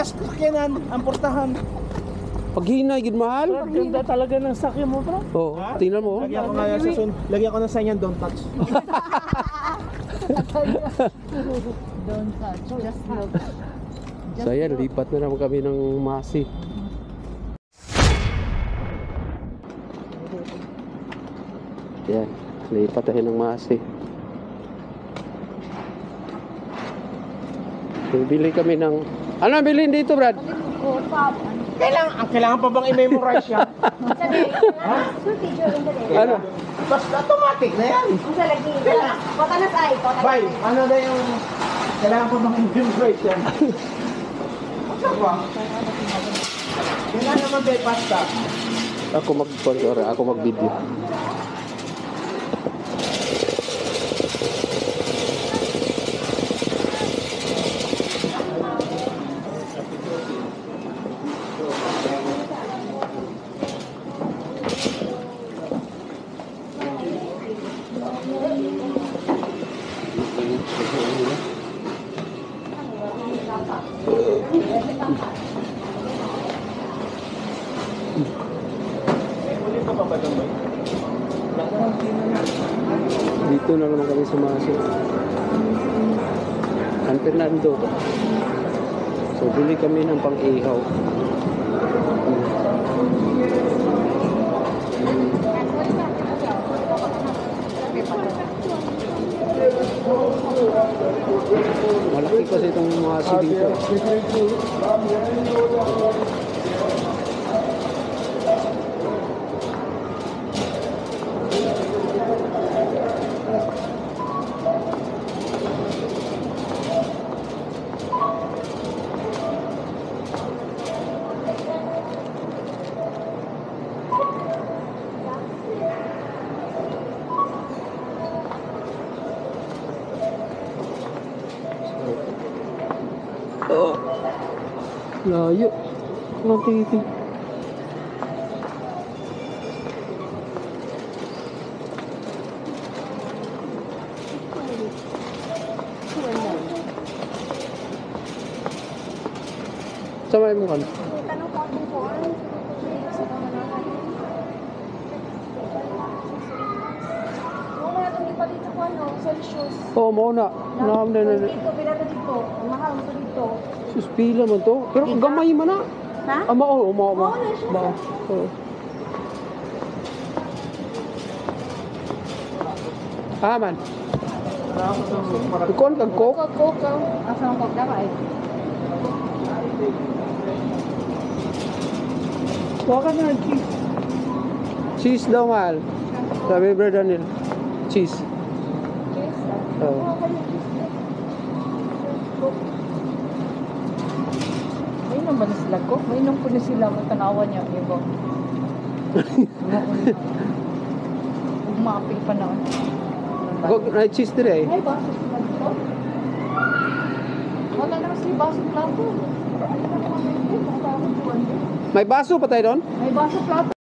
tas kakinan, ang portahan. Pag hinay, gid mahal. Ganda talaga ng sakya mo, bro. Oo, tingnan mo. Lagyan ko nga sa lagyan ko ng sign yan, don't touch. Don't touch, just look. So ayan, lipat na naman kami ng Masi. Yan, lipat tayo ng Masi. Bili kami ng... Ano bilhin dito, Brad? Kailangan pa bang i-memorize yan? Ano? Basta automatic na yan. Bay, ano na yung... Kailangan pa bang i-memorize yan? Kailangan naman tayo pasta. Ako mag-sponsor, ako mag-video. Dito na naman kami sa Masi. San Fernando. So bili kami ng pang-ihaw. Malaki kasi itong Masi dito. Oh, layo. Ang titi. Sama mo kan? Oo, mo na. Nakam na na. Sus, pila man to. Pero gamay man na. Ha? Mao. Oo, na siya. Mao. Oo. Man. Ikon kag coke. Coke. Asa ang coke daw ay? Baka na, cheese. Cheese daw mahal. Sabi Brother Daniel. Cheese. Oo. May inom ba na sila ko? May inom ko na sila. Matanawan niya. Ibo. Umapil pa na. Na cheese dire eh. May baso sila dito? Wala naman sila baso plato. May baso pa tayo doon? May baso plato.